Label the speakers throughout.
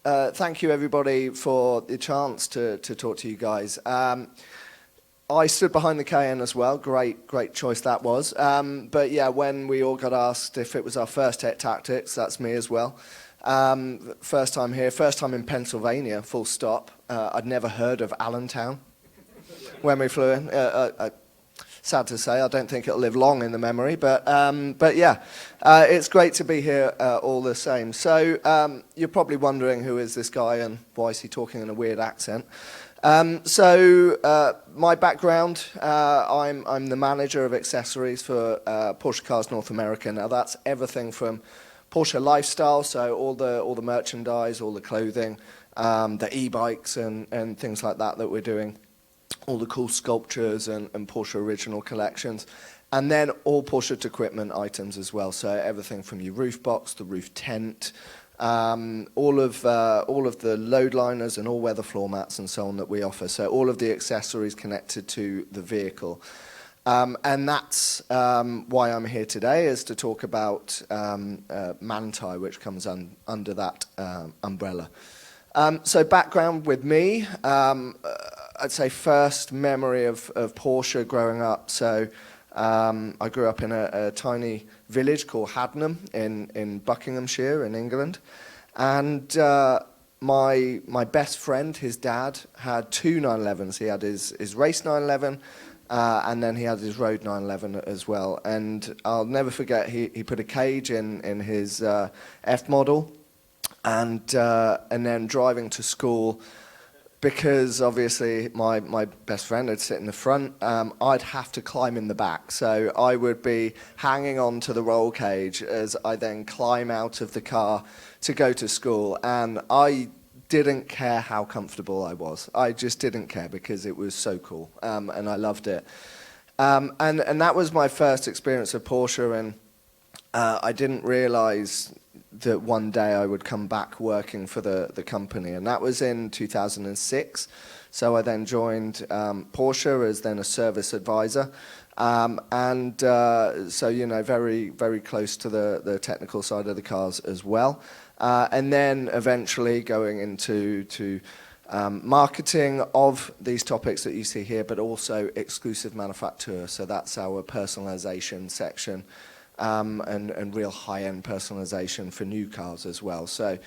Speaker 1: thank you everybody for the chance to talk to you guys. I stood behind the Cayenne as well. Great choice that was. But yeah, when we all got asked if it was our first Tech Tactics, that's me as well. First time here, first time in Pennsylvania, full stop. I'd never heard of Allentown when we flew in. Sad to say, I don't think it'll live long in the memory, but yeah, it's great to be here all the same. So you're probably wondering who is this guy and why is he talking in a weird accent. My background, I'm the manager of accessories for Porsche Cars North America. Now that's everything from Porsche lifestyle, so all the merchandise, all the clothing, the e-bikes and things like that we're doing. All the cool sculptures and Porsche original collections, and then all Porsche equipment items as well. So everything from your roof box, the roof tent, all of the load liners and all-weather floor mats and so on that we offer. So all of the accessories connected to the vehicle. And that's why I'm here today, is to talk about Manthey, which comes under that umbrella. So background with me, I'd say first memory of Porsche growing up. So I grew up in a tiny village called Hadnam in Buckinghamshire in England. And my best friend, his dad, had two 911s. He had his race 911, and then he had his road 911 as well. And I'll never forget, he put a cage in his F model. And then driving to school, because obviously my best friend would sit in the front, I'd have to climb in the back. So I would be hanging on to the roll cage as I then climb out of the car to go to school. And I didn't care how comfortable I was. I just didn't care because it was so cool, and I loved it. And that was my first experience of Porsche, and I didn't realize that one day I would come back working for the company, and that was in 2006. So I then joined Porsche as then a service advisor, so you know, very close to the technical side of the cars as well, and then eventually going into marketing of these topics that you see here, but also exclusive manufacturer. So that's our personalization section. And real high-end personalization for new cars as well. So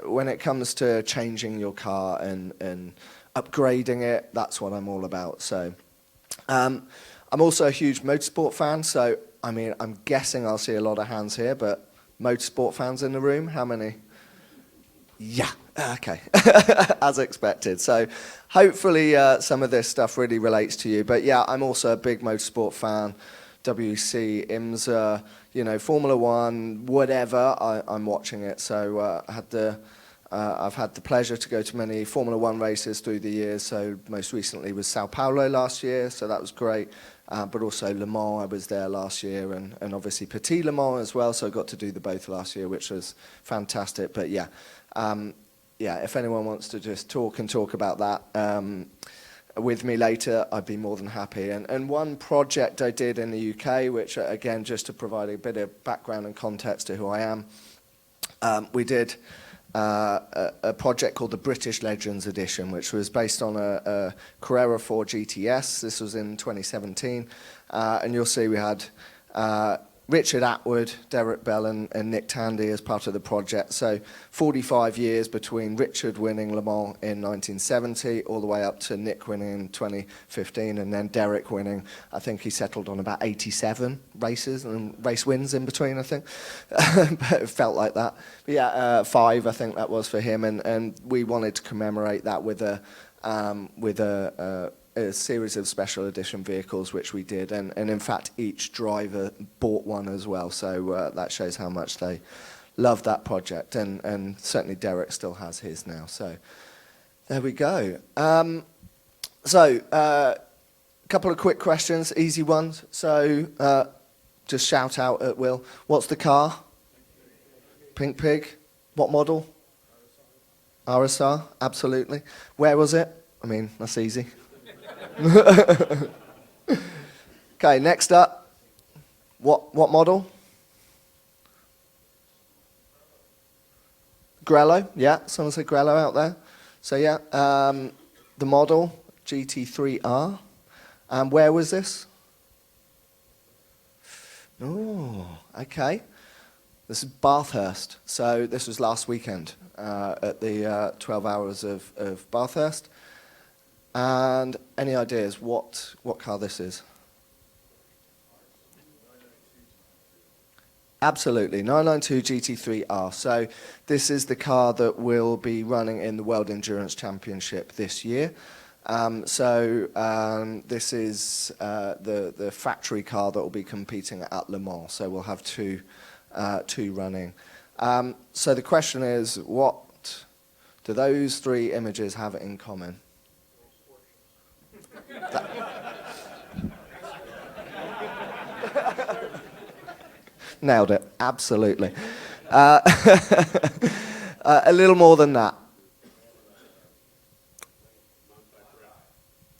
Speaker 1: when it comes to changing your car and upgrading it, that's what I'm all about. So I'm also a huge motorsport fan. So I mean, I'm guessing I'll see a lot of hands here, but motorsport fans in the room, how many? Yeah, okay, as expected. So hopefully some of this stuff really relates to you. But yeah, I'm also a big motorsport fan. WC, IMSA, you know, Formula One, whatever, I'm watching it. So I've had the pleasure to go to many Formula One races through the years. So most recently was Sao Paulo last year, so that was great. But also Le Mans, I was there last year, and obviously Petit Le Mans as well. So I got to do the both last year, which was fantastic. But yeah, if anyone wants to just talk about that, with me later, I'd be more than happy. And one project I did in the UK, which again, just to provide a bit of background and context to who I am, we did a project called the British Legends Edition, which was based on a Carrera 4 GTS. This was in 2017, and you'll see we had Richard Atwood, Derek Bell and Nick Tandy as part of the project. So 45 years between Richard winning Le Mans in 1970 all the way up to Nick winning in 2015, and then Derek winning, I think he settled on about 87 races and race wins in between, I think. But it felt like that. But yeah, 5 I think that was for him, and we wanted to commemorate that with a series of special edition vehicles, which we did, and in fact each driver bought one as well, so that shows how much they love that project, and certainly Derek still has his now. So there we go. A couple of quick questions, easy ones. So just shout out at will. What's the car? Pink Pig. What model? RSR, absolutely. Where was it? I mean, that's easy. Okay, next up. What model? Grello, yeah, someone said Grello out there. So yeah, the model, GT3R. Where was this? Oh, okay. This is Bathurst. So this was last weekend at the 12 Hours of Bathurst. And any ideas what car this is? Absolutely, 992 GT3R. So this is the car that will be running in the World Endurance Championship this year. This is the factory car that will be competing at Le Mans. So we'll have two running. So the question is, what do those three images have in common? Nailed it, absolutely. A little more than that.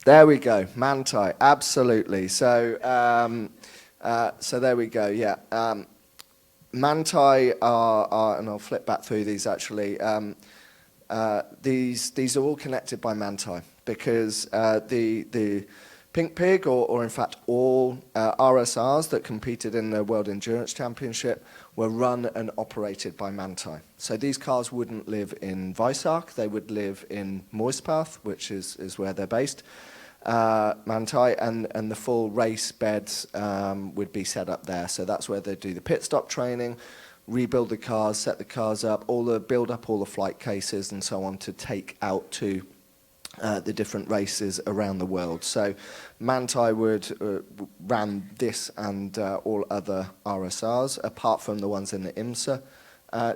Speaker 1: There we go, Manthey, absolutely. So there we go, yeah. Manthey are, and I'll flip back through these actually, these are all connected by Manthey because the Pink Pig, or in fact all RSRs that competed in the World Endurance Championship were run and operated by Manthey. So these cars wouldn't live in Weissach, they would live in Moispath, which is where they're based, Manthey, and the full race beds would be set up there. So that's where they do the pit stop training, rebuild the cars, set the cars up, build up all the flight cases and so on to take out to the different races around the world. So Manthey ran this and all other RSRs, apart from the ones in the IMSA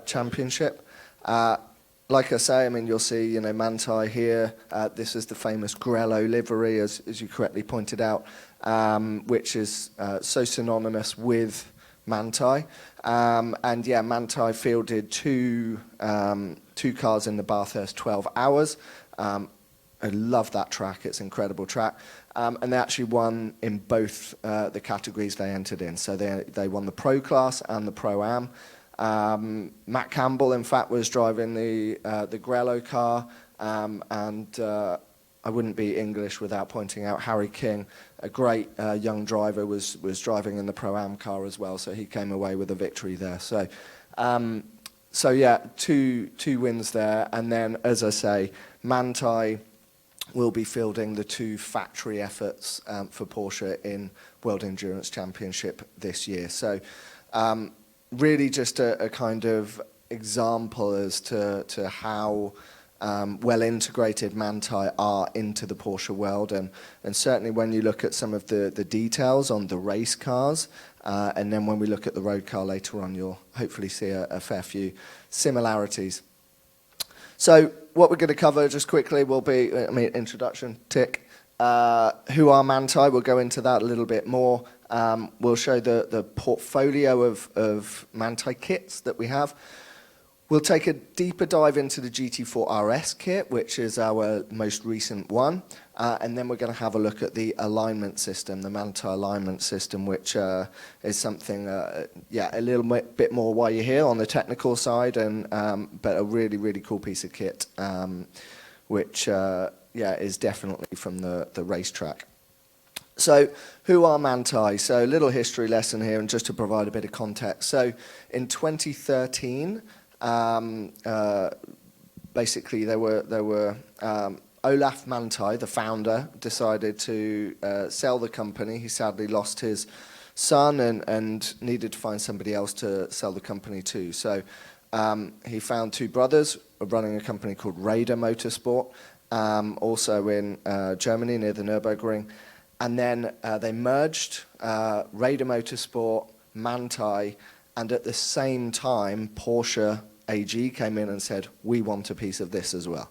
Speaker 1: championship. Like I say, I mean, you'll see, Manthey here. This is the famous Grello livery, as you correctly pointed out, which is so synonymous with Manthey. And yeah, Manthey fielded two cars in the Bathurst 12 Hours. I love that track, it's an incredible track. And they actually won in both the categories they entered in. So they won the Pro Class and the Pro-Am. Matt Campbell, in fact, was driving the Grello car. I wouldn't be English without pointing out Harry King, a great young driver, was driving in the Pro-Am car as well. So he came away with a victory there. So yeah, two wins there. And then, as I say, Manthey will be fielding the two factory efforts for Porsche in World Endurance Championship this year. So really just a kind of example as to how well integrated Manthey are into the Porsche world. And certainly when you look at some of the details on the race cars, and then when we look at the road car later on, you'll hopefully see a fair few similarities. So what we're going to cover just quickly will be, introduction, tick. Who are Manthey? We'll go into that a little bit more. We'll show the portfolio of Manthey kits that we have. We'll take a deeper dive into the GT4 RS kit, which is our most recent one. And then we're going to have a look at the alignment system, the Manthey alignment system, which is something, a little bit more why you're here on the technical side, but a really, really cool piece of kit, which, is definitely from the racetrack. So who are Manthey? So a little history lesson here, and just to provide a bit of context. So in 2013, basically there were Olaf Manthey, the founder, decided to sell the company. He sadly lost his son and needed to find somebody else to sell the company to. So he found two brothers running a company called Raider Motorsport, also in Germany near the Nürburgring. And then they merged Raider Motorsport, Manthey, and at the same time Porsche AG came in and said, we want a piece of this as well.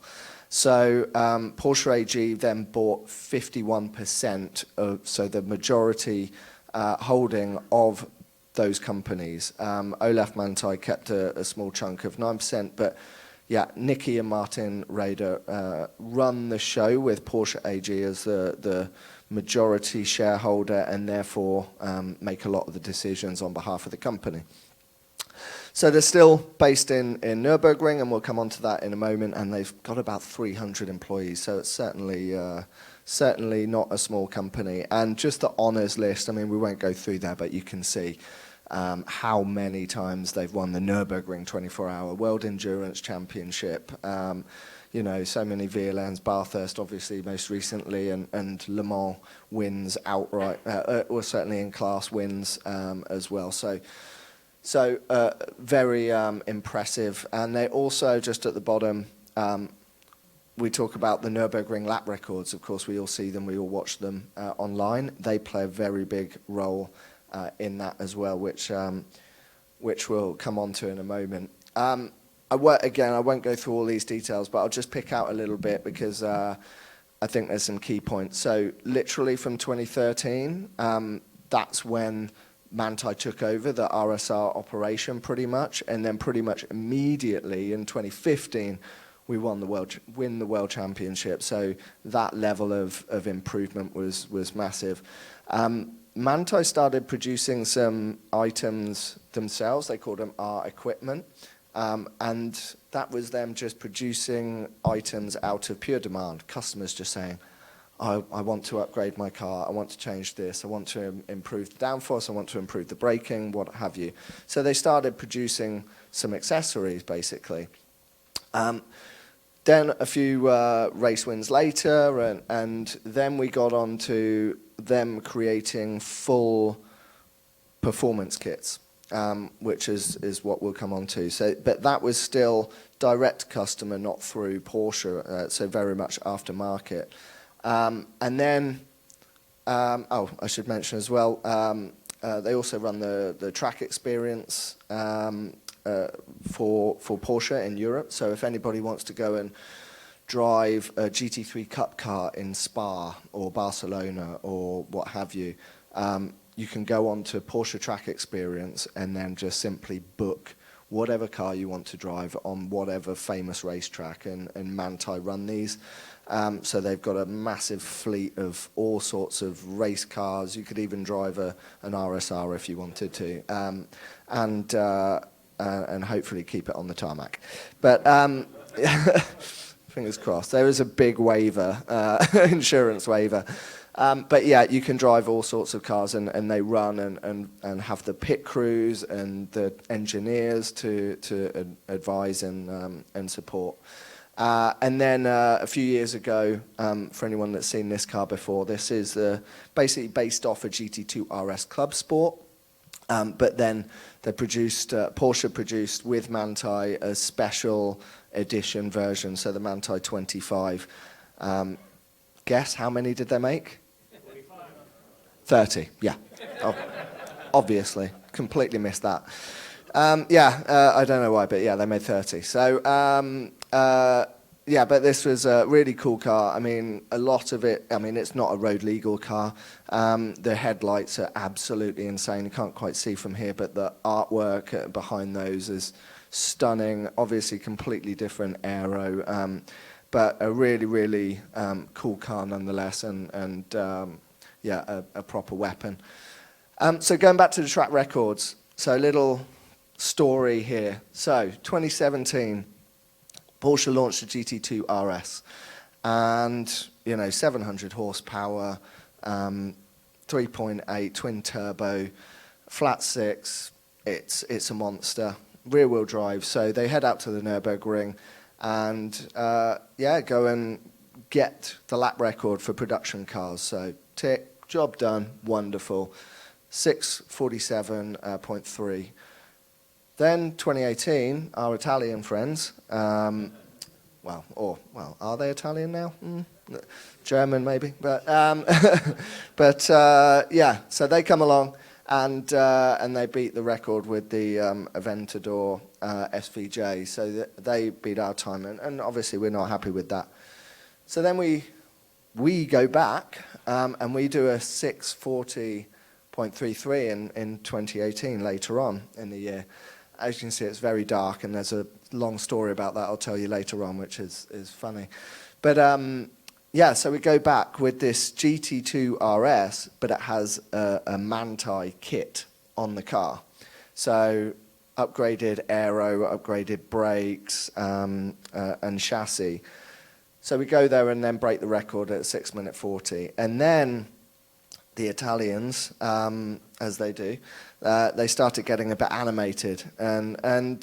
Speaker 1: So Porsche AG then bought 51% so the majority holding of those companies. Olaf Manthey kept a small chunk of 9%, but yeah, Nicky and Martin Raider run the show with Porsche AG as the majority shareholder, and therefore make a lot of the decisions on behalf of the company. So they're still based in Nürburgring, and we'll come on to that in a moment, and they've got about 300 employees, so it's certainly not a small company. And just the honours list, I mean, we won't go through there, but you can see how many times they've won the Nürburgring 24-hour World Endurance Championship. You know, so many VLNs, Bathurst obviously most recently, and Le Mans wins outright, or certainly in class wins as well. So very impressive. And they also, just at the bottom, we talk about the Nürburgring lap records. Of course, we all see them, we all watch them online. They play a very big role in that as well, which we'll come on to in a moment. Again, I won't go through all these details, but I'll just pick out a little bit because I think there's some key points. So literally from 2013, that's when Manthey took over the RSR operation pretty much, and then pretty much immediately in 2015, we win the World Championship. So that level of improvement was massive. Manthey started producing some items themselves. They called them R equipment. And that was them just producing items out of pure demand. Customers just saying, I want to upgrade my car, I want to change this, I want to improve the downforce, I want to improve the braking, what have you. So they started producing some accessories, basically. Then a few race wins later, and then we got on to them creating full performance kits. Which is what we'll come on to. So, but that was still direct customer, not through Porsche, so very much aftermarket. And then, I should mention as well, they also run the track experience for Porsche in Europe. So if anybody wants to go and drive a GT3 Cup car in Spa or Barcelona or what have you, you can go on to Porsche Track Experience and then just simply book whatever car you want to drive on whatever famous racetrack, and Manthey run these. So they've got a massive fleet of all sorts of race cars. You could even drive an RSR if you wanted to, and hopefully keep it on the tarmac. But fingers crossed. There is a big waiver, insurance waiver. But yeah, you can drive all sorts of cars, and they run and have the pit crews and the engineers to advise and support. And then a few years ago, for anyone that's seen this car before, this is basically based off a GT2 RS Club Sport. But then they Porsche produced with Manthey a special edition version, so the Manthey 25. Guess how many did they make? 30, yeah. Obviously, completely missed that. I don't know why, but yeah, they made 30. So, yeah, but this was a really cool car. I mean, a lot of it, I mean, it's not a road legal car. The headlights are absolutely insane. You can't quite see from here, but the artwork behind those is stunning. Obviously, completely different aero, but a really, really cool car nonetheless, and yeah, a proper weapon. So going back to the track records, so a little story here. So 2017, Porsche launched the GT2 RS, and 700 horsepower, 3.8 twin turbo, flat six. It's a monster, rear wheel drive. So they head out to the Nürburgring, and go and get the lap record for production cars. So tick. Job done, wonderful. 6:47.3. Then 2018, our Italian friends, are they Italian now? German maybe, but so they come along and they beat the record with the Aventador SVJ. So they beat our time, and obviously we're not happy with that. So then we go back and we do a 6:40.33 in 2018 later on in the year. As you can see, it's very dark, and there's a long story about that I'll tell you later on, which is funny. But so we go back with this GT2 RS, but it has a Manthey kit on the car. So upgraded aero, upgraded brakes, and chassis. So we go there and then break the record at 6 minute 40. And then the Italians, as they do, they started getting a bit animated and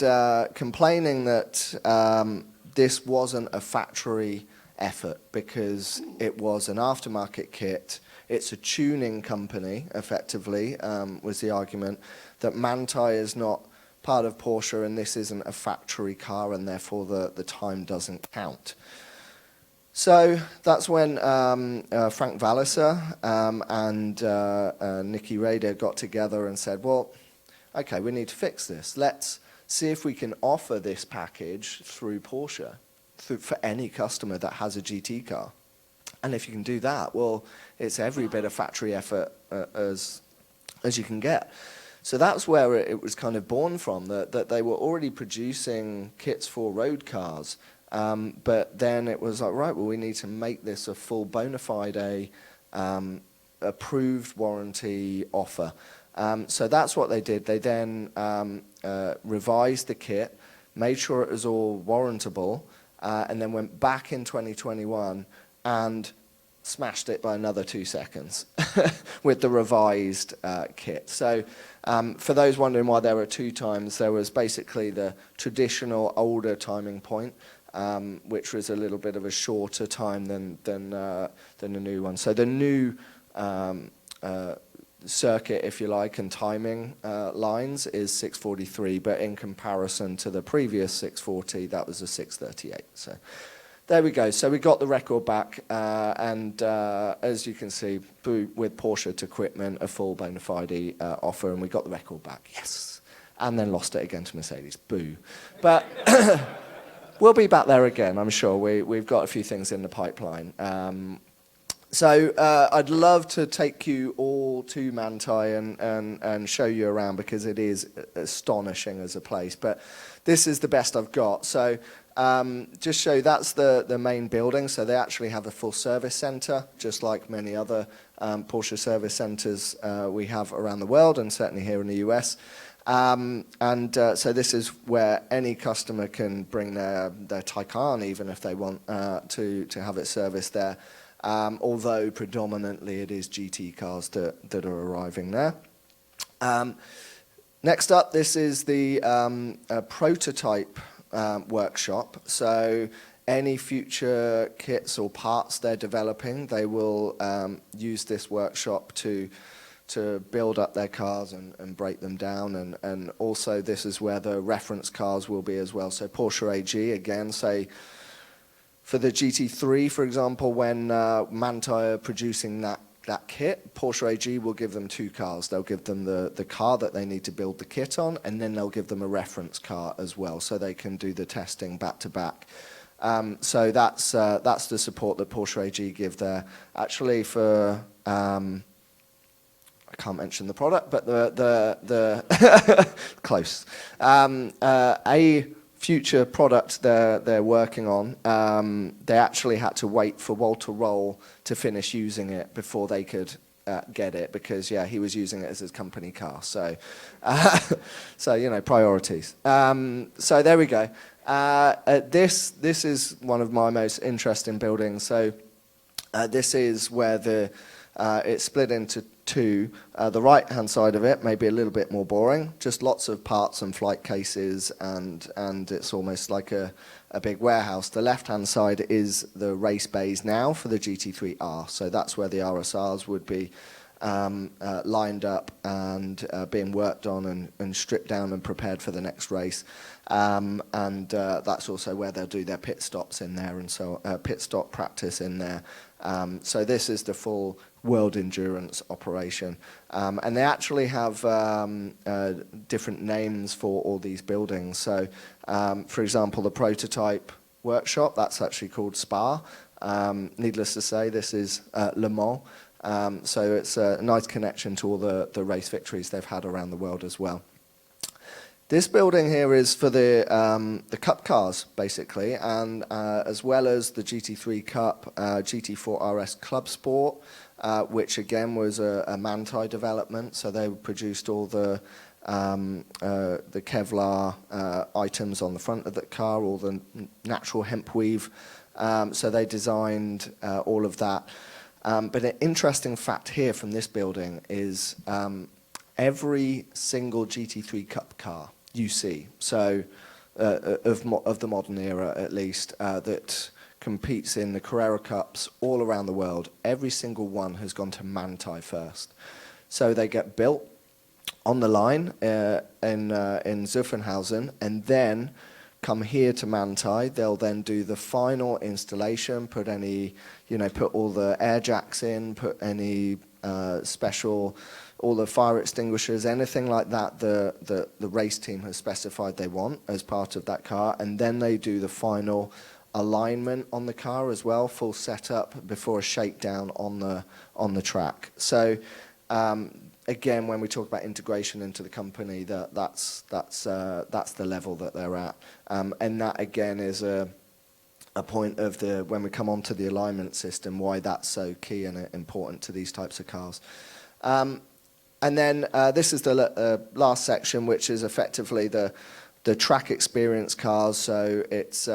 Speaker 1: complaining that this wasn't a factory effort because it was an aftermarket kit. It's a tuning company, effectively, was the argument, that Manthey is not part of Porsche and this isn't a factory car and therefore the time doesn't count. So that's when Frank Walliser and Nicky Rader got together and said, well, okay, we need to fix this. Let's see if we can offer this package through Porsche for any customer that has a GT car. And if you can do that, well, it's every bit of factory effort as you can get. So that's where it was kind of born from, that they were already producing kits for road cars. But then it was like, right, well, we need to make this a full bona fide, approved warranty offer. So that's what they did. They then revised the kit, made sure it was all warrantable, and then went back in 2021 and smashed it by another 2 seconds with the revised kit. So for those wondering why there were 2 times, there was basically the traditional older timing point, which was a little bit of a shorter time than the new one. So the new circuit, if you like, and timing lines is 6:43, but in comparison to the previous 6:40, that was a 6:38. So there we go. So we got the record back, and as you can see, with Porsche equipment, a full bona fide offer, and we got the record back. Yes, and then lost it again to Mercedes. Boo. But we'll be back there again, I'm sure. We've got a few things in the pipeline. So I'd love to take you all to Manthey and show you around because it is astonishing as a place. But this is the best I've got. So just show that's the main building. So they actually have a full service center, just like many other Porsche service centers we have around the world and certainly here in the US. So this is where any customer can bring their Taycan, even if they want to have it serviced there. Although predominantly it is GT cars that are arriving there. Next up, this is the prototype workshop. So any future kits or parts they're developing, they will use this workshop to build up their cars and break them down. And also this is where the reference cars will be as well. So Porsche AG, again, say, for the GT3, for example, when Manthey are producing that kit, Porsche AG will give them 2 cars. They'll give them the car that they need to build the kit on, and then they'll give them a reference car as well, so they can do the testing back to back. So that's the support that Porsche AG give there. Actually, for I can't mention the product, but the close. A future product they're working on, they actually had to wait for Walter Roll to finish using it before they could get it, because he was using it as his company car. So, so you know, priorities. So there we go. This is one of my most interesting buildings. So this is where it's split into 2. The right-hand side of it may be a little bit more boring, just lots of parts and flight cases, and it's almost like a big warehouse. The left-hand side is the race bays now for the GT3R, so that's where the RSRs would be lined up and being worked on and stripped down and prepared for the next race. And that's also where they'll do their pit stops in there, and so pit stop practice in there. So this is the full world endurance operation. And they actually have different names for all these buildings. So, for example, the prototype workshop, that's actually called Spa. Needless to say, this is Le Mans. So it's a nice connection to all the race victories they've had around the world as well. This building here is for the Cup cars, basically, and as well as the GT3 Cup, GT4 RS Club Sport, which again was a Manthey development. So they produced all the the Kevlar items on the front of the car, all the natural hemp weave. So they designed all of that. But an interesting fact here from this building is every single GT3 Cup car you see, so of the modern era at least, that competes in the Carrera Cups all around the world, every single one has gone to Manthey first. So they get built on the line in Zuffenhausen, and then come here to Manthey. They'll then do the final installation, put all the air jacks in, put any special, all the fire extinguishers, anything like that the race team has specified they want as part of that car, and then they do the final alignment on the car as well, full setup before a shakedown on the track. So again, when we talk about integration into the company, that's the level that they're at, and that again is a point of when we come on to the alignment system, why that's so key and important to these types of cars. And then this is the last section, which is effectively the track experience cars. So it's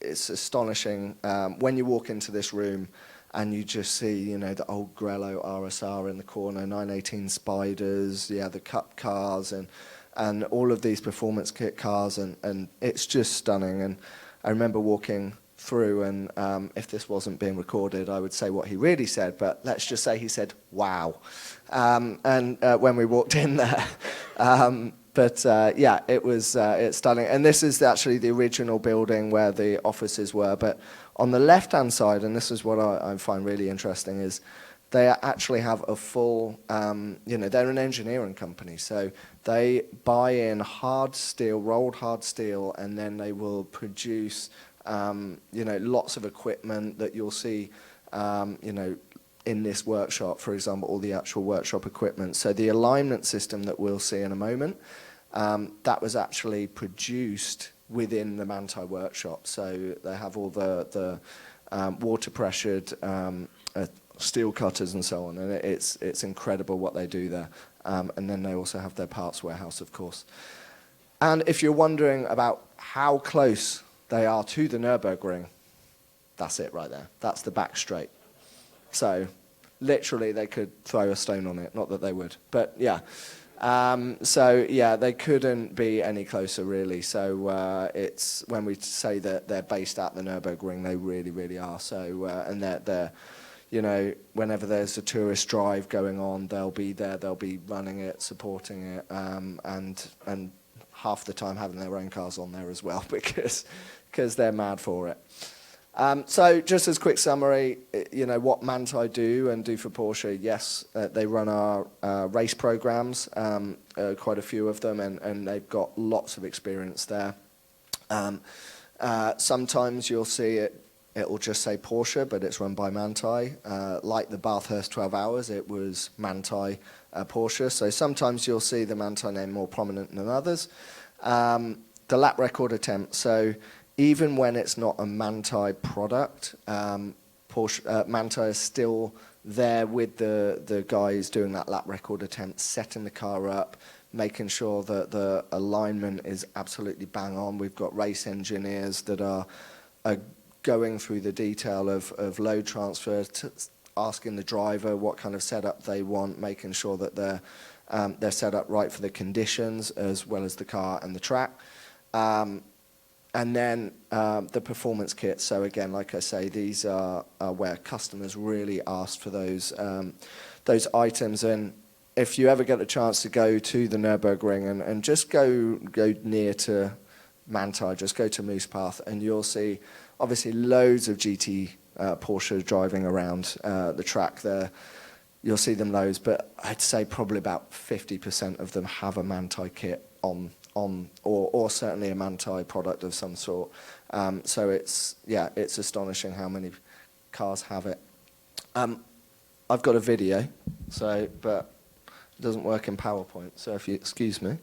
Speaker 1: astonishing when you walk into this room and you just see, the old Grello RSR in the corner, 918 Spiders, the Cup cars, and all of these performance kit cars, and it's just stunning. And I remember walking through, and if this wasn't being recorded, I would say what he really said, but let's just say he said, wow, when we walked in there. Yeah, it's stunning. And this is actually the original building where the offices were. But on the left-hand side, and this is what I find really interesting, is they actually have a full, they're an engineering company. So they buy in hard steel, rolled hard steel, and then they will produce, lots of equipment that you'll see, in this workshop, for example, all the actual workshop equipment. So the alignment system that we'll see in a moment, that was actually produced within the Manthey workshop. So they have all the water pressured steel cutters and so on, and it's incredible what they do there. And then they also have their parts warehouse, of course. And if you're wondering about how close they are to the Nürburgring, that's it right there. That's the back straight. So literally they could throw a stone on it, not that they would, but yeah. They couldn't be any closer really. So it's when we say that they're based at the Nürburgring, they really, really are. So and they're whenever there's a tourist drive going on, they'll be there, they'll be running it, supporting it, and half the time having their own cars on there as well, because they're mad for it. So just as a quick summary, what Manthey do for Porsche. Yes, they run our race programs, quite a few of them, and they've got lots of experience there. Sometimes you'll see it will just say Porsche, but it's run by Manthey. Like the Bathurst 12 Hours, it was Manthey Porsche. So sometimes you'll see the Manthey name more prominent than others. The lap record attempt. So even when it's not a Manthey product, Manthey is still there with the guys doing that lap record attempt, setting the car up, making sure that the alignment is absolutely bang on. We've got race engineers that are going through the detail of load transfer, asking the driver what kind of setup they want, making sure that they're set up right for the conditions as well as the car and the track. And then the performance kits. So again, like I say, these are where customers really ask for those items. And if you ever get a chance to go to the Nürburgring and just go near to Manthey, just go to Moose Path, and you'll see obviously loads of GT Porsche driving around the track there. You'll see them loads, but I'd say probably about 50% of them have a Manthey kit on or certainly a Manthey product of some sort. So it's astonishing how many cars have it. I've got a video, but it doesn't work in PowerPoint, so if you excuse me.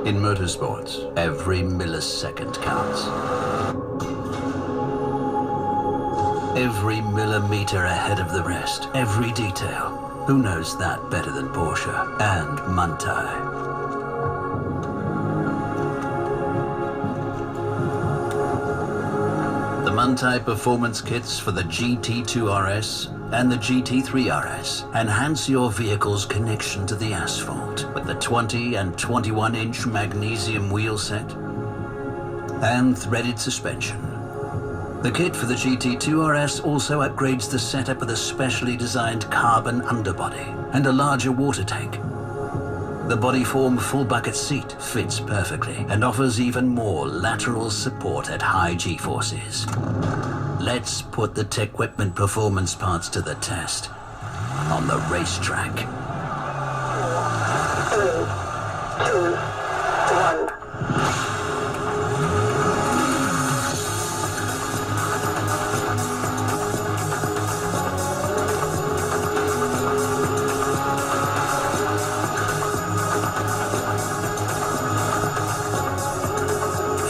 Speaker 2: In motorsports, every millisecond counts. Every millimeter ahead of the rest, every detail. Who knows that better than Porsche and Manthey? The Manthey performance kits for the GT2 RS and the GT3 RS enhance your vehicle's connection to the asphalt with the 20 and 21-inch magnesium wheel set and threaded suspension. The kit for the GT2 RS also upgrades the setup with a specially designed carbon underbody and a larger water tank. The bodyform full bucket seat fits perfectly and offers even more lateral support at high G-forces. Let's put the Tequipment performance parts to the test on the racetrack.
Speaker 3: 3, 2, 1.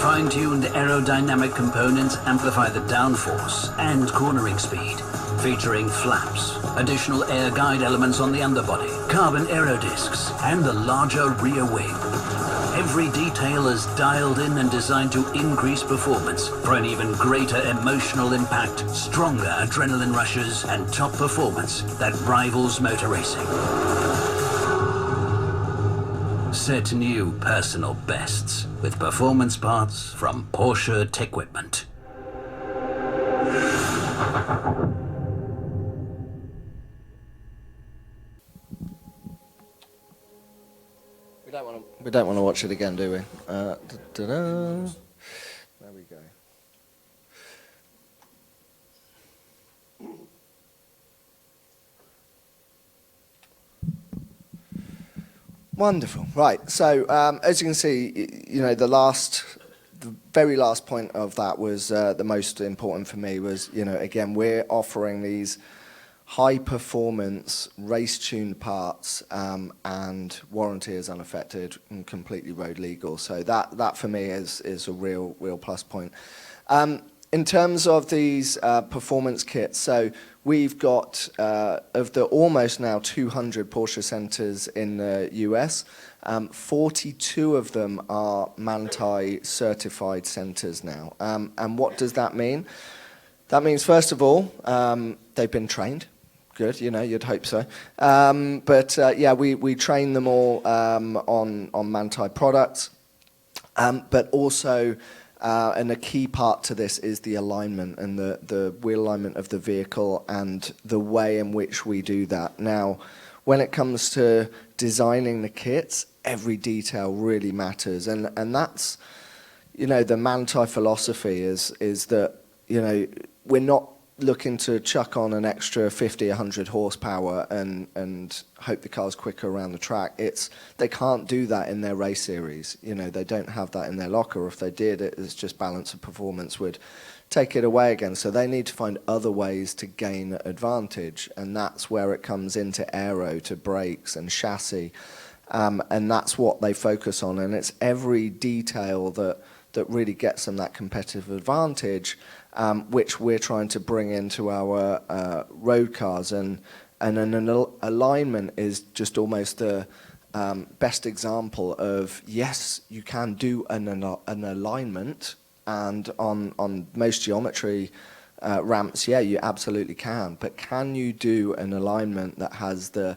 Speaker 2: Fine-tuned aerodynamic components amplify the downforce and cornering speed, featuring flaps, additional air guide elements on the underbody, carbon aero discs, and a larger rear wing. Every detail is dialed in and designed to increase performance for an even greater emotional impact, stronger adrenaline rushes, and top performance that rivals motor racing. Set new personal bests with performance parts from Porsche Tequipment.
Speaker 1: We don't want to watch it again, do we? There we go. Wonderful. Right. So as you can see, you know, the very last point of that was the most important for me was, you know, again, we're offering these high-performance, race-tuned parts, and warranty is unaffected and completely road legal. So that for me is a real plus point. In terms of these performance kits, so we've got, of the almost now 200 Porsche centers in the US, 42 of them are Manthey certified centers now. And what does that mean? That means, first of all, they've been trained. Good, you know, you'd hope so. Yeah, we train them all on Manthey products. But also, and a key part to this is the alignment and the wheel alignment of the vehicle and the way in which we do that. Now, when it comes to designing the kits, every detail really matters. And that's, you know, the Manthey philosophy is that, you know, we're not looking to chuck on an extra 50, 100 horsepower and hope the car's quicker around the track. They can't do that in their race series. You know, they don't have that in their locker. If they did, it's just balance of performance would take it away again. So they need to find other ways to gain advantage, and that's where it comes into aero, to brakes and chassis, and that's what they focus on. And it's every detail that really gets them that competitive advantage, which we're trying to bring into our road cars. And an alignment is just almost the best example of, yes, you can do an alignment, and on most geometry ramps, yeah, you absolutely can. But can you do an alignment that has the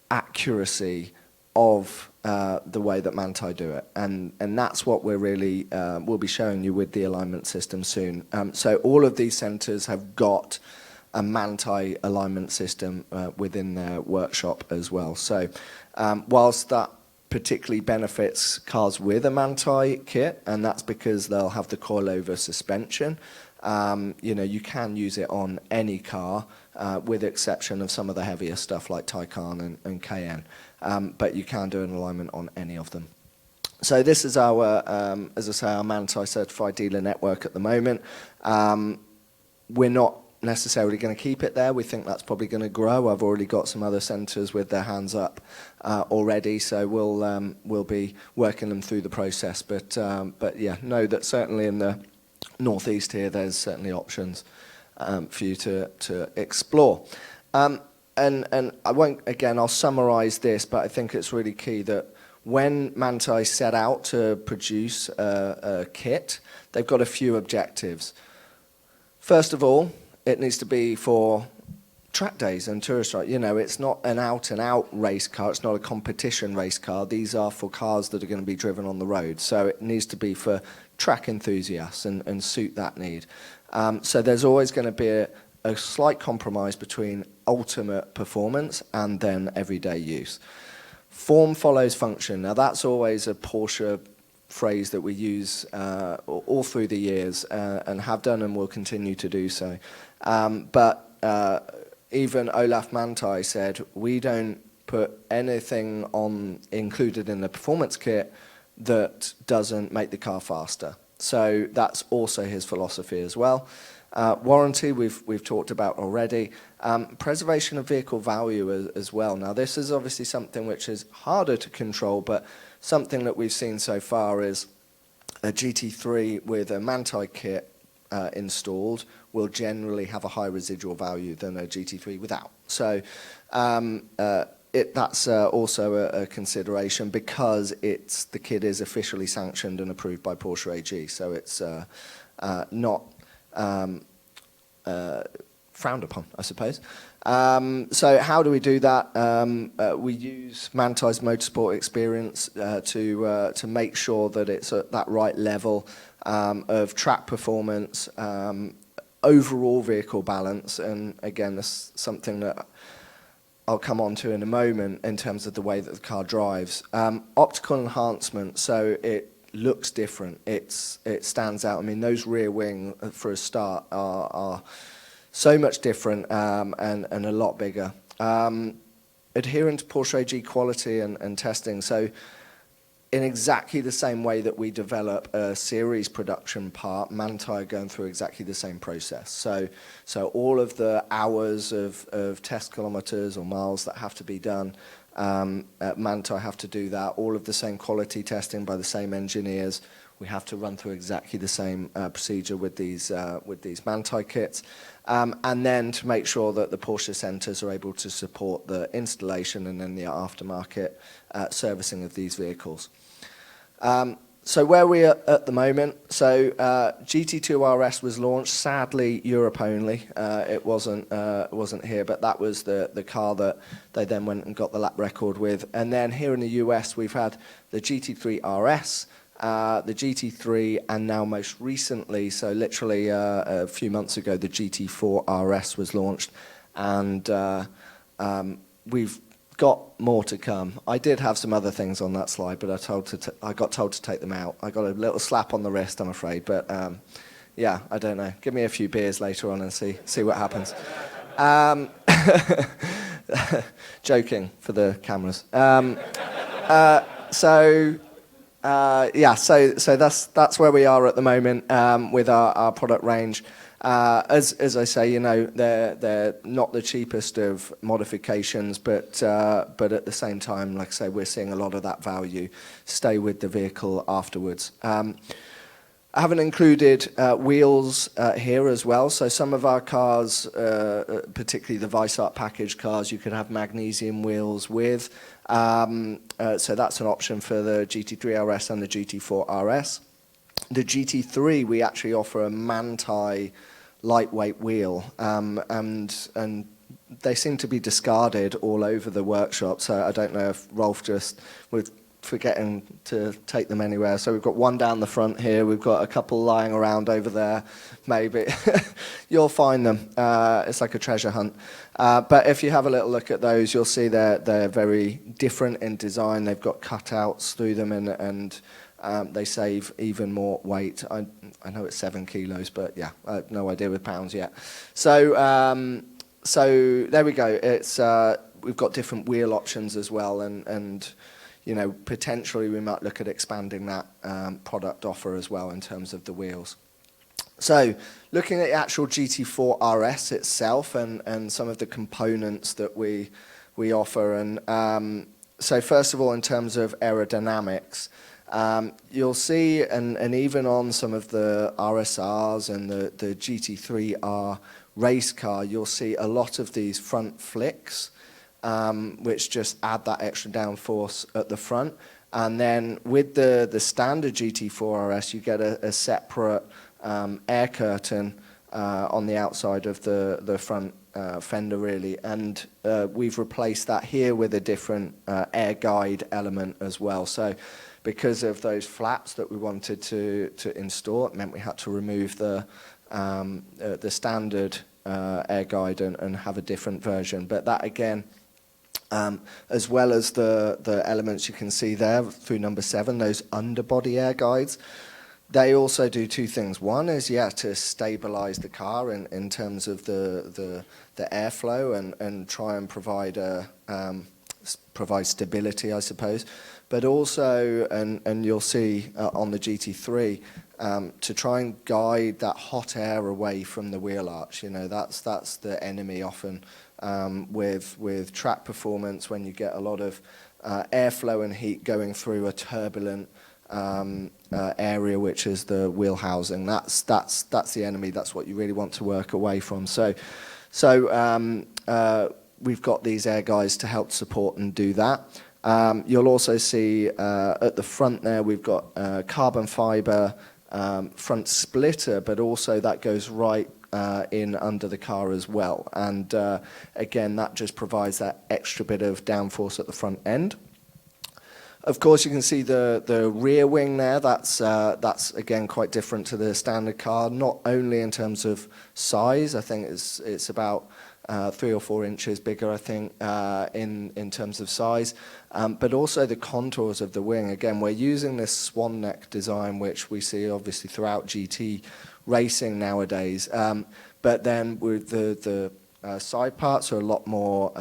Speaker 1: accuracy of the way that Manthey do it? And that's what we're really, we'll be showing you with the alignment system soon. So all of these centers have got a Manthey alignment system within their workshop as well. So whilst that particularly benefits cars with a Manthey kit, and that's because they'll have the coilover suspension, you know, you can use it on any car, with exception of some of the heavier stuff like Taycan and Cayenne. But you can do an alignment on any of them. So this is our, as I say, our Manthey certified dealer network at the moment. We're not necessarily going to keep it there. We think that's probably going to grow. I've already got some other centres with their hands up already, so we'll be working them through the process. But yeah, know that certainly in the northeast here, there's certainly options. for you to explore. And I won't, again, I'll summarize this, but I think it's really key that when Manthey set out to produce a kit, they've got a few objectives. First of all, it needs to be for track days and tourist rides. You know, it's not an out-and-out race car. It's not a competition race car. These are for cars that are going to be driven on the road. So it needs to be for track enthusiasts and suit that need. So there's always going to be a slight compromise between ultimate performance and then everyday use. Form follows function. Now that's always a Porsche phrase that we use all through the years and have done and will continue to do so. But even Olaf Manthey said, we don't put anything included in the performance kit that doesn't make the car faster. So that's also his philosophy as well. Warranty, we've talked about already. Preservation of vehicle value as well. Now, this is obviously something which is harder to control, but something that we've seen so far is a GT3 with a Manthey kit installed will generally have a high residual value than a GT3 without. So that's also a consideration because the kit is officially sanctioned and approved by Porsche AG. So it's not frowned upon, I suppose. So how do we do that? We use Manthey's motorsport experience to make sure that it's at that right level of track performance, overall vehicle balance, and again, this is something that I'll come on to in a moment in terms of the way that the car drives. Optical enhancement, so it looks different. It stands out. I mean, those rear wing, for a start, are so much different and a lot bigger. Adhering to Porsche AG quality and testing. So in exactly the same way that we develop a series production part, Manthey are going through exactly the same process. So all of the hours of test kilometers or miles that have to be done, Manthey have to do that. All of the same quality testing by the same engineers. We have to run through exactly the same procedure with these Manthey kits. And then to make sure that the Porsche centres are able to support the installation and then the aftermarket servicing of these vehicles. So where we are at the moment, so GT2 RS was launched, sadly Europe only. It wasn't here, but that was the car that they then went and got the lap record with. And then here in the US, we've had the GT3 RS, the GT3, and now most recently, so literally a few months ago, the GT4 RS was launched. And we've got more to come. I did have some other things on that slide, but I got told to take them out. I got a little slap on the wrist, I'm afraid. But yeah, I don't know. Give me a few beers later on and see what happens. Joking for the cameras. So that's where we are at the moment with our product range. As I say, you know, they're not the cheapest of modifications, but at the same time, like I say, we're seeing a lot of that value stay with the vehicle afterwards. I haven't included wheels here as well. So some of our cars, particularly the Weissart package cars, you could have magnesium wheels with. So that's an option for the GT3 RS and the GT4 RS. The GT3, we actually offer a Manthey lightweight wheel, and they seem to be discarded all over the workshop. So I don't know if Rolf just was forgetting to take them anywhere. So we've got one down the front here. We've got a couple lying around over there. Maybe you'll find them. It's like a treasure hunt. But if you have a little look at those, you'll see they're very different in design. They've got cutouts through them, and they save even more weight. I know it's 7 kilos, but yeah, I have no idea with pounds yet. So there we go. It's we've got different wheel options as well, and you know, potentially we might look at expanding that product offer as well in terms of the wheels. So looking at the actual GT4 RS itself and some of the components that we offer, and so first of all, in terms of aerodynamics, you'll see, and even on some of the RSRs and the GT3R, race car, you'll see a lot of these front flicks, which just add that extra downforce at the front. And then with the standard GT4 RS, you get a separate air curtain on the outside of the front fender, really. And we've replaced that here with a different air guide element as well. So because of those flaps that we wanted to install, it meant we had to remove the standard air guide and have a different version. But that, again, as well as the elements you can see there through number 7, those underbody air guides, they also do two things. One is, to stabilize the car in terms of the airflow and try and provide stability, I suppose. But also, and you'll see on the GT3, to try and guide that hot air away from the wheel arch. You know, that's the enemy often with track performance, when you get a lot of airflow and heat going through a turbulent area, which is the wheel housing. That's the enemy. That's what you really want to work away from. So we've got these air guides to help support and do that. You'll also see at the front there, we've got carbon fiber front splitter, but also that goes right in under the car as well. And again, that just provides that extra bit of downforce at the front end. Of course, you can see the rear wing there. That's again quite different to the standard car, not only in terms of size. I think it's about 3 or 4 inches bigger, I think, in terms of size, but also the contours of the wing. Again, we're using this swan neck design, which we see obviously throughout GT racing nowadays. But then with the side parts are a lot more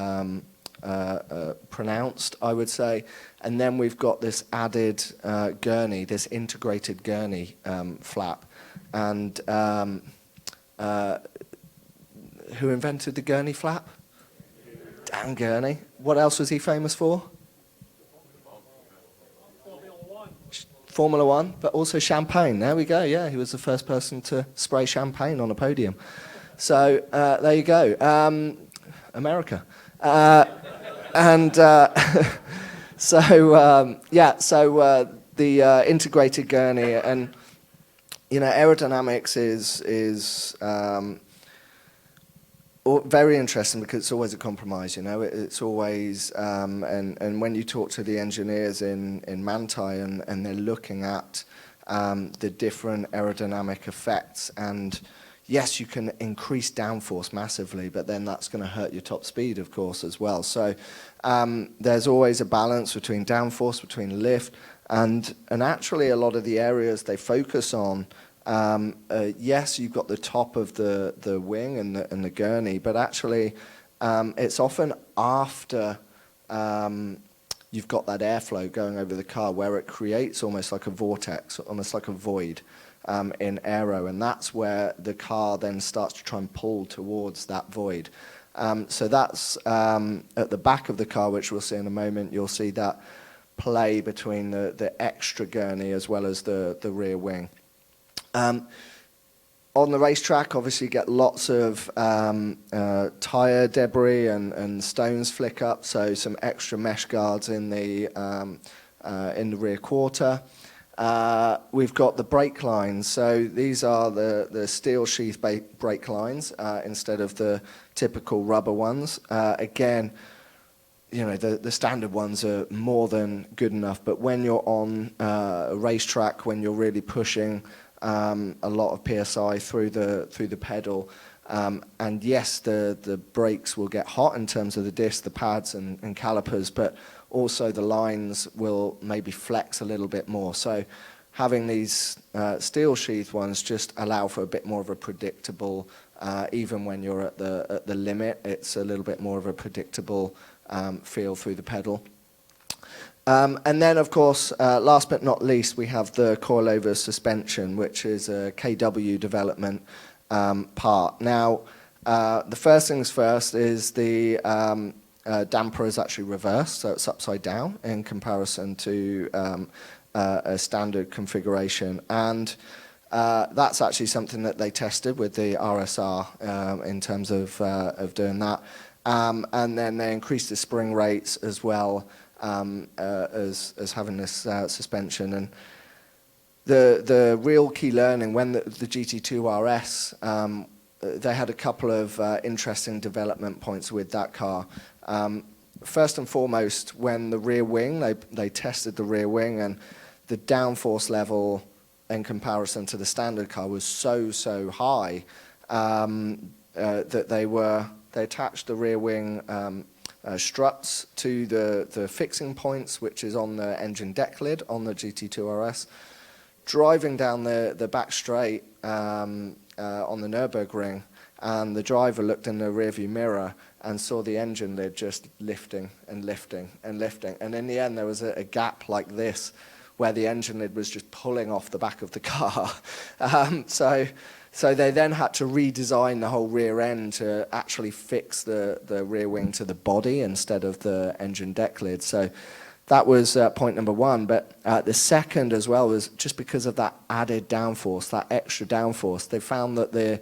Speaker 1: pronounced, I would say. And then we've got this added gurney, this integrated gurney flap. And who invented the gurney flap? Dan Gurney. What else was he famous for? Formula One, but also champagne. There we go. Yeah, he was the first person to spray champagne on a podium. So there you go. America. The integrated gurney, and aerodynamics is very interesting, because it's always a compromise. It's always and when you talk to the engineers in Manthey and they're looking at the different aerodynamic effects, and yes, you can increase downforce massively, but then that's going to hurt your top speed, of course, as well. So there's always a balance between downforce, between lift, and actually a lot of the areas they focus on. Yes, you've got the top of the wing and the gurney, but actually it's often after you've got that airflow going over the car, where it creates almost like a vortex, almost like a void in aero, and that's where the car then starts to try and pull towards that void. So that's at the back of the car, which we'll see in a moment. You'll see that play between the extra gurney as well as the rear wing. On the racetrack, obviously, you get lots of tyre debris and stones flick up, so some extra mesh guards in the rear quarter. We've got the brake lines, so these are the steel sheath brake lines instead of the typical rubber ones. Again, the standard ones are more than good enough, but when you're on a racetrack, when you're really pushing a lot of PSI through the pedal, and yes, the brakes will get hot in terms of the disc, the pads and calipers, but also the lines will maybe flex a little bit more. So having these steel sheath ones just allow for a bit more of a predictable, even when you're at the limit, it's a little bit more of a predictable feel through the pedal. And then, of course, last but not least, we have the coilover suspension, which is a KW development part. Now, the first things first is the damper is actually reversed, so it's upside down in comparison to a standard configuration. And That's actually something that they tested with the RSR in terms of doing that. And then they increased the spring rates as well as having this suspension. And the real key learning when the GT2 RS, they had a couple of interesting development points with that car. First and foremost, when the rear wing, they tested the rear wing, and the downforce level in comparison to the standard car was so high that they attached the rear wing struts to the fixing points, which is on the engine deck lid on the GT2 RS. Driving down the back straight on the Nürburgring, and the driver looked in the rearview mirror and saw the engine lid just lifting and lifting and lifting. And in the end, there was a gap like this where the engine lid was just pulling off the back of the car. So they then had to redesign the whole rear end to actually fix the rear wing to the body instead of the engine deck lid. So that was point number one. But the second as well was just because of that added downforce, that extra downforce, they found that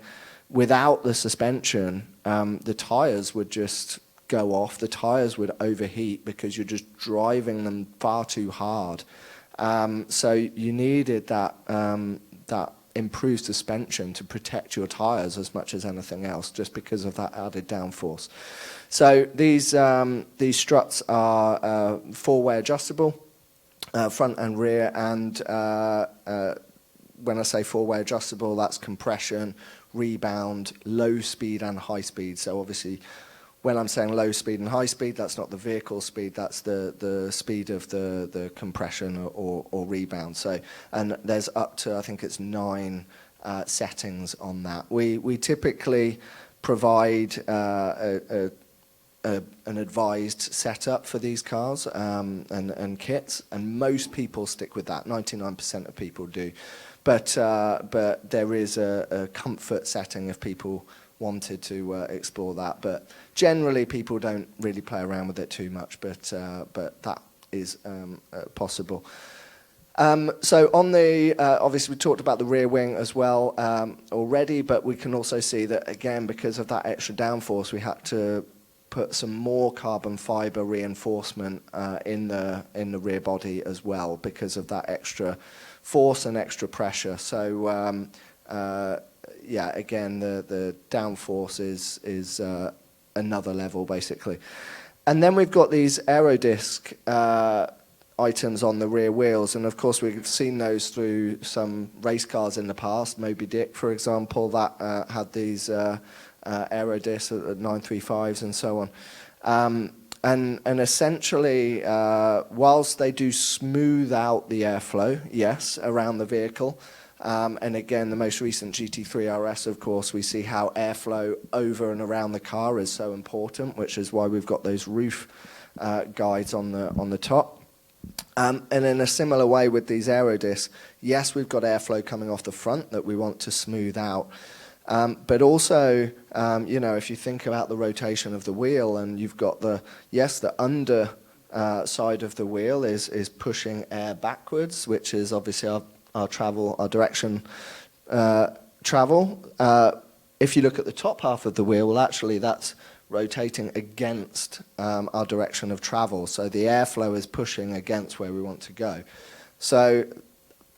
Speaker 1: without the suspension, the tires would just go off. The tires would overheat because you're just driving them far too hard. So you needed that improved suspension to protect your tires as much as anything else, just because of that added downforce. So these struts are four-way adjustable, front and rear, and when I say four-way adjustable, that's compression, rebound, low speed and high speed. So obviously, when I'm saying low speed and high speed, that's not the vehicle speed, that's the speed of the compression or rebound. So, and there's up to, I think it's 9 settings on that. We typically provide an advised setup for these cars and kits, and most people stick with that. 99% of people do. But there is a comfort setting if people wanted to explore that, but generally people don't really play around with it too much, but that is possible. So on the, obviously we talked about the rear wing as well already, but we can also see that again, because of that extra downforce, we had to put some more carbon fiber reinforcement in the rear body as well, because of that extra force and extra pressure. So yeah, again, the downforce is another level, basically. And then we've got these aerodisc items on the rear wheels, and of course we've seen those through some race cars in the past. Moby Dick, for example, that had these aerodiscs at 935s and so on. And essentially, whilst they do smooth out the airflow, yes, around the vehicle, and again, the most recent GT3 RS, of course, we see how airflow over and around the car is so important, which is why we've got those roof guides on the top. And in a similar way with these aerodiscs, yes, we've got airflow coming off the front that we want to smooth out. But also, you know, if you think about the rotation of the wheel, and you've got the under side of the wheel is pushing air backwards, which is obviously our direction travel. If you look at the top half of the wheel, well, actually that's rotating against our direction of travel. So the airflow is pushing against where we want to go. So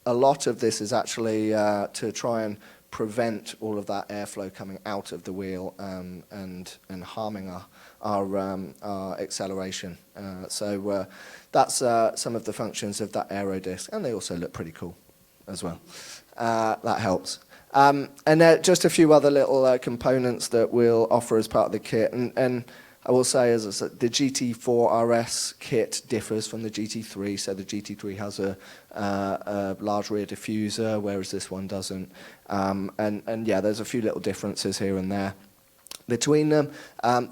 Speaker 1: a lot of this is actually to try and prevent all of that airflow coming out of the wheel and harming our acceleration. So that's some of the functions of that aero disc, and they also look pretty cool as well. That helps. And just a few other little components that we'll offer as part of the kit. And I will say, as I said, the GT4 RS kit differs from the GT3. So the GT3 has a large rear diffuser, whereas this one doesn't. And yeah, there's a few little differences here and there between them.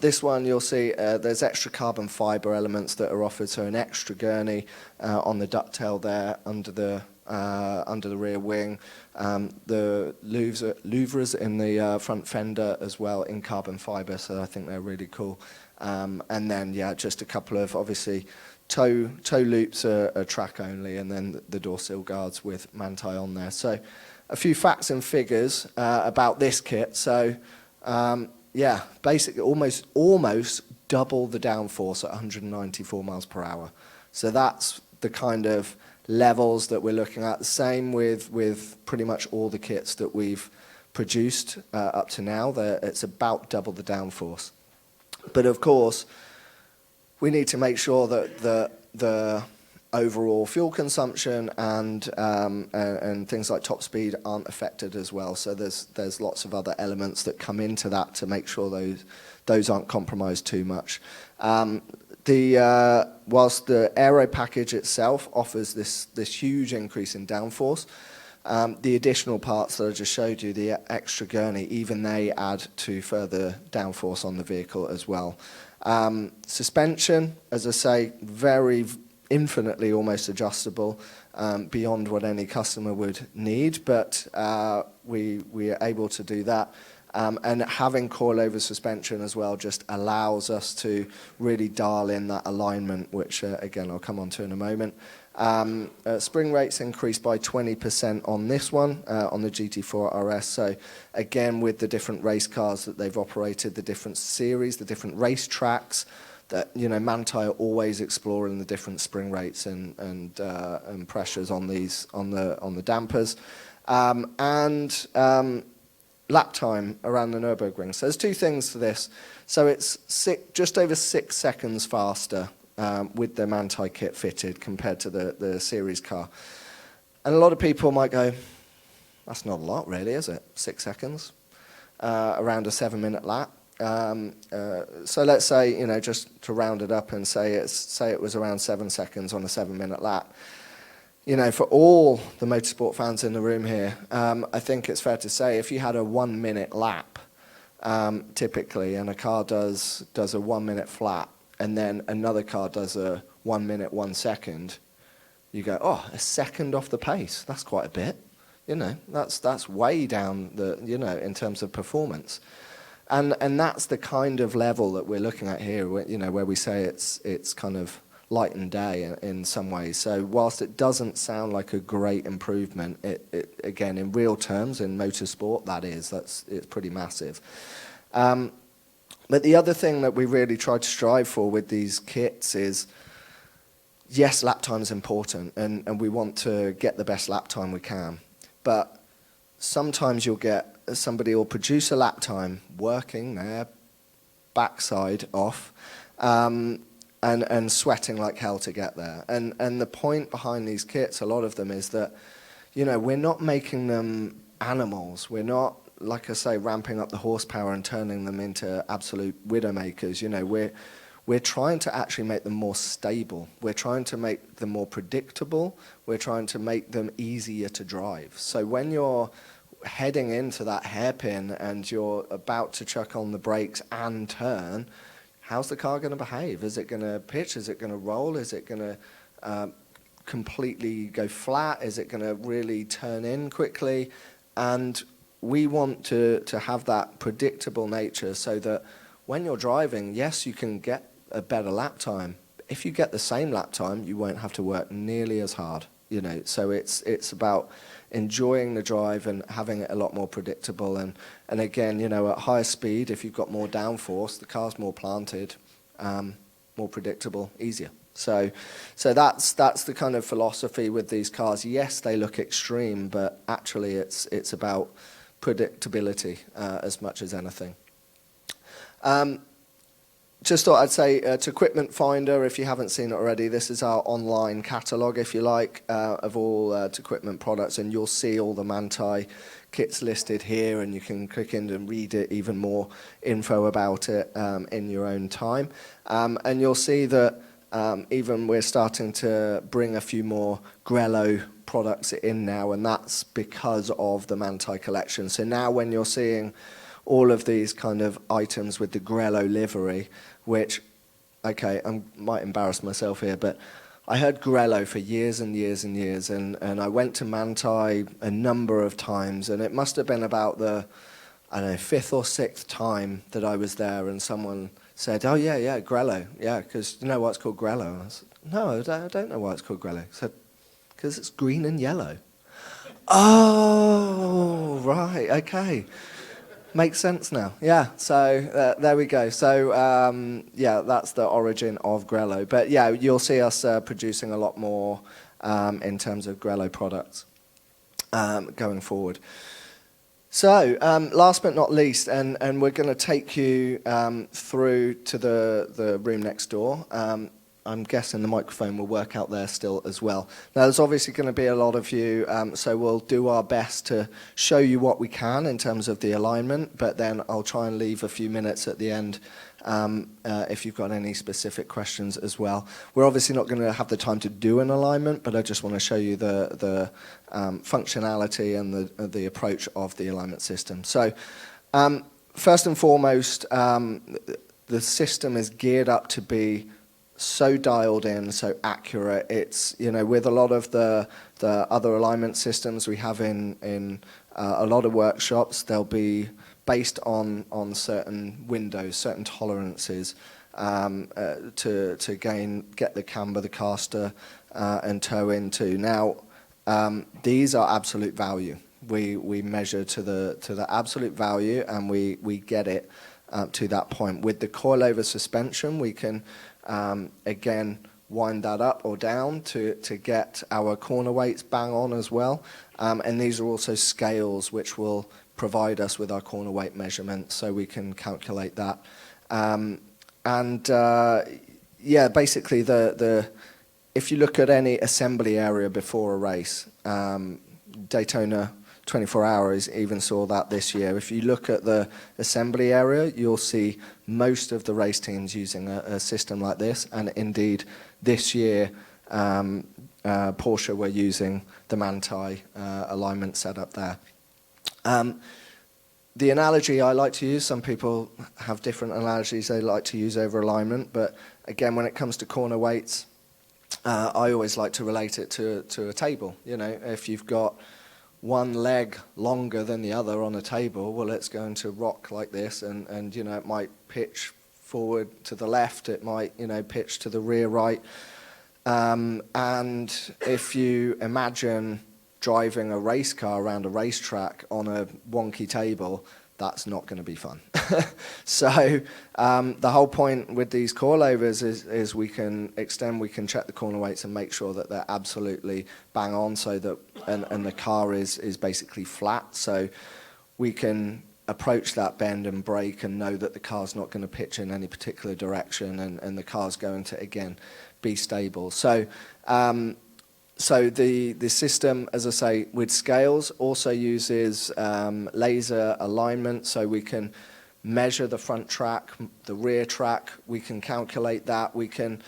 Speaker 1: This one, you'll see there's extra carbon fiber elements that are offered. So an extra gurney on the ducktail there under the rear wing. The louvres in the front fender as well in carbon fiber, so I think they're really cool. And then, yeah, just a couple of, obviously, toe loops are track only, and then the door sill guards with Manthey on there. So a few facts and figures about this kit. So, yeah, basically almost double the downforce at 194 miles per hour. So that's the kind of levels that we're looking at. The same with pretty much all the kits that we've produced up to now. It's about double the downforce. But of course, we need to make sure that the overall fuel consumption and things like top speed aren't affected as well. So there's lots of other elements that come into that to make sure those aren't compromised too much. Whilst the aero package itself offers this huge increase in downforce, the additional parts that I just showed you, the extra gurney, even they add to further downforce on the vehicle as well. Suspension, as I say, very infinitely almost adjustable, beyond what any customer would need, but we are able to do that. And having coilover suspension as well just allows us to really dial in that alignment, which again I'll come on to in a moment. Spring rates increased by 20% on this one, on the GT4 RS. So again, with the different race cars that they've operated, the different series, the different race tracks, that Manthey are always exploring the different spring rates and pressures on these on the dampers, and lap time around the Nürburgring. So there's two things to this. So it's just over 6 seconds faster with the Manthey kit fitted compared to the series car. And a lot of people might go, that's not a lot really, is it? 6 seconds around a 7-minute lap. So let's say, just to round it up and say it was around 7 seconds on a 7-minute lap. For all the motorsport fans in the room here, I think it's fair to say if you had a 1-minute lap, typically, and a car does a 1-minute flat, and then another car does a 1 minute, 1 second, you go, oh, a second off the pace. That's quite a bit. That's way down in terms of performance. And that's the kind of level that we're looking at here, where we say it's kind of light and day in some ways. So whilst it doesn't sound like a great improvement, it again, in real terms, in motorsport, it's pretty massive. But the other thing that we really try to strive for with these kits is, yes, lap time is important, and we want to get the best lap time we can. But sometimes you'll get somebody will produce a lap time working their backside off, and sweating like hell to get there. And the point behind these kits, a lot of them, is that, we're not making them animals. We're not, like I say, ramping up the horsepower and turning them into absolute widowmakers. We're trying to actually make them more stable. We're trying to make them more predictable. We're trying to make them easier to drive. So when you're heading into that hairpin and you're about to chuck on the brakes and turn, how's the car going to behave? Is it going to pitch? Is it going to roll? Is it going to completely go flat? Is it going to really turn in quickly? And we want to have that predictable nature so that when you're driving, yes, you can get a better lap time. If you get the same lap time, you won't have to work nearly as hard. So it's about enjoying the drive and having it a lot more predictable. And again, at higher speed, if you've got more downforce, the car's more planted, more predictable, easier. So that's the kind of philosophy with these cars. Yes, they look extreme, but actually it's about predictability as much as anything. Just thought I'd say to Equipment Finder, if you haven't seen it already, this is our online catalogue, if you like, of all Equipment products, and you'll see all the Manthey kits listed here, and you can click in and read it, even more info about it in your own time. And you'll see that even we're starting to bring a few more Grello products in now, and that's because of the Manthey collection. So now when you're seeing all of these kind of items with the Grello livery, which, okay, I might embarrass myself here, but I heard Grello for years and years and years, and I went to Manthey a number of times, and it must have been about the, I don't know, 5th or 6th time that I was there, and someone said, oh yeah, Grello, yeah, because you know why it's called Grello? I said, no, I don't know why it's called Grello. I said, because it's green and yellow. Oh, right, okay. Makes sense now. Yeah, so there we go. So, yeah, that's the origin of Grello. But yeah, you'll see us producing a lot more in terms of Grello products going forward. So, last but not least, and we're going to take you through to the room next door. I'm guessing the microphone will work out there still as well. Now, there's obviously going to be a lot of you, so we'll do our best to show you what we can in terms of the alignment, but then I'll try and leave a few minutes at the end if you've got any specific questions as well. We're obviously not going to have the time to do an alignment, but I just want to show you the functionality and the approach of the alignment system. So, first and foremost, the system is geared up to be so dialed in, so accurate. It's, you know, with a lot of the other alignment systems we have in a lot of workshops, they'll be based on certain windows, certain tolerances to get the camber, the caster, and toe into. Now, these are absolute value. We measure to the absolute value, and we get it to that point. With the coilover suspension, we can again wind that up or down to get our corner weights bang on as well. And these are also scales which will provide us with our corner weight measurements, so we can calculate that. Yeah, basically if you look at any assembly area before a race, Daytona 24 Hours even saw that this year. If you look at the assembly area, you'll see most of the race teams using a system like this, and indeed this year Porsche were using the Manthey alignment setup there. The analogy I like to use, some people have different analogies they like to use over alignment, but again, when it comes to corner weights, I always like to relate it to a table. You know, if you've got one leg longer than the other on a table, well, it's going to rock like this, and you know, it might pitch forward to the left, it might, you know, pitch to the rear right. And if you imagine driving a race car around a racetrack on a wonky table, that's not going to be fun. So the whole point with these coilovers is we can extend, we can check the corner weights and make sure that they're absolutely bang on, so that and the car is basically flat, so we can approach that bend and brake and know that the car's not going to pitch in any particular direction, and the car's going to again be stable. So so the system, as I say, with scales also uses laser alignment, so we can measure the front track, the rear track, we can calculate that, we can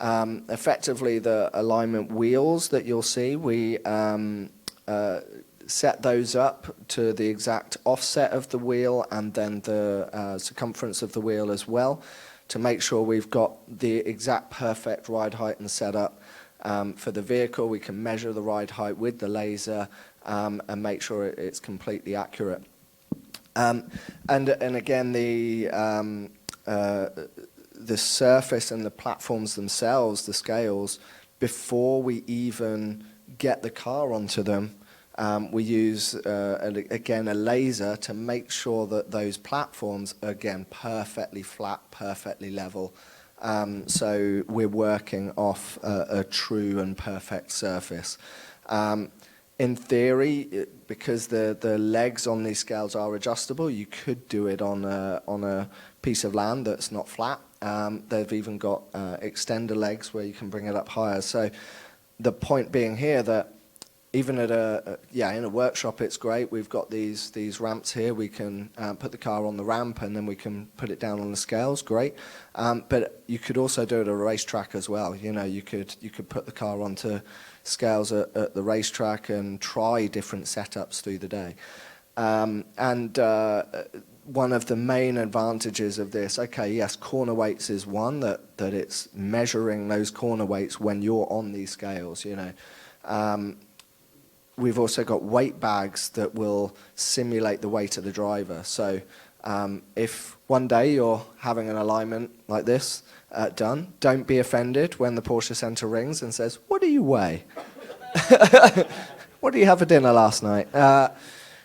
Speaker 1: effectively the alignment wheels that you'll see, we set those up to the exact offset of the wheel and then the circumference of the wheel as well, to make sure we've got the exact perfect ride height and setup. For the vehicle, we can measure the ride height with the laser and make sure it's completely accurate. And again, the surface and the platforms themselves, the scales, before we even get the car onto them, we use, again, a laser to make sure that those platforms are, again, perfectly flat, perfectly level. So we're working off a true and perfect surface. In theory, because the legs on these scales are adjustable, you could do it on a piece of land that's not flat. They've even got extender legs where you can bring it up higher. So the point being here that even at in a workshop, it's great. We've got these ramps here. We can put the car on the ramp and then we can put it down on the scales. Great, but you could also do it at a racetrack as well. You know, you could put the car onto scales at the racetrack and try different setups through the day. One of the main advantages of this, okay, yes, corner weights is one, that it's measuring those corner weights when you're on these scales. You know. We've also got weight bags that will simulate the weight of the driver. So if one day you're having an alignment like this done, don't be offended when the Porsche Centre rings and says, "What do you weigh?" What did you have for dinner last night?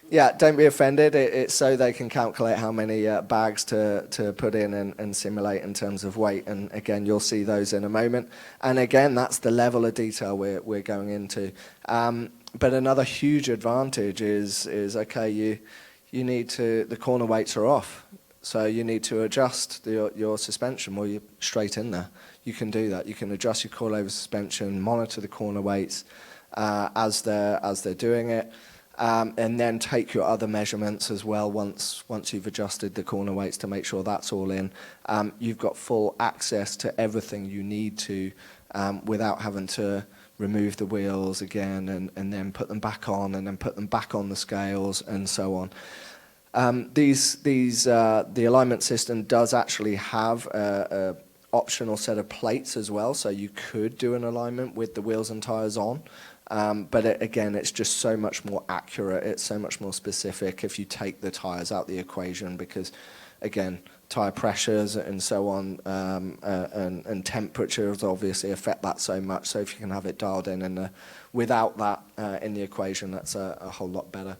Speaker 1: Yeah, don't be offended. It's so they can calculate how many bags to put in and simulate in terms of weight. And again, you'll see those in a moment. And again, that's the level of detail we're going into. But another huge advantage is okay, you need to, the corner weights are off. So you need to adjust your suspension. Well, you're straight in there. You can do that. You can adjust your coilover suspension, monitor the corner weights as they're doing it. And then take your other measurements as well once you've adjusted the corner weights to make sure that's all in. You've got full access to everything you need to without having to remove the wheels again and then put them back on and then put them back on the scales and so on. The alignment system does actually have a optional set of plates as well, so you could do an alignment with the wheels and tires on. But again, it's just so much more accurate. It's so much more specific if you take the tires out of the equation because, again, tire pressures and so on and temperatures obviously affect that so much. So if you can have it dialed in and without that in the equation, that's a whole lot better.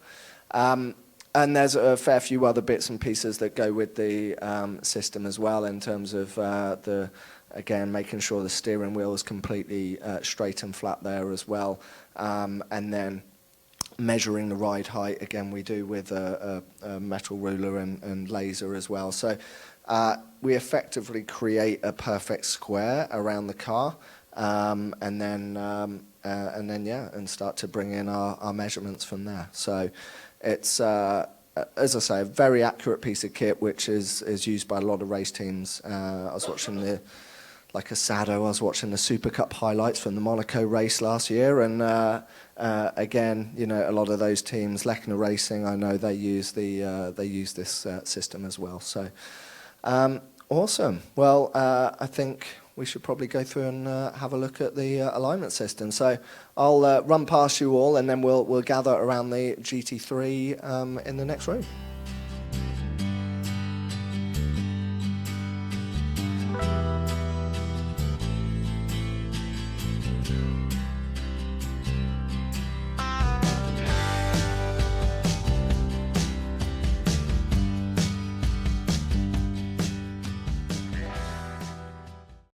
Speaker 1: And there's a fair few other bits and pieces that go with the system as well in terms of again, making sure the steering wheel is completely straight and flat there as well. And then measuring the ride height, again, we do with a metal ruler and laser as well. So we effectively create a perfect square around the car and then start to bring in our measurements from there. So it's, as I say, a very accurate piece of kit, which is used by a lot of race teams. I was watching like Asado, I was watching the Super Cup highlights from the Monaco race last year, and again, you know, a lot of those teams, Lechner Racing, I know they use this system as well. So awesome. Well, I think we should probably go through and have a look at the alignment system. So I'll run past you all, and then we'll gather around the GT3 in the next room.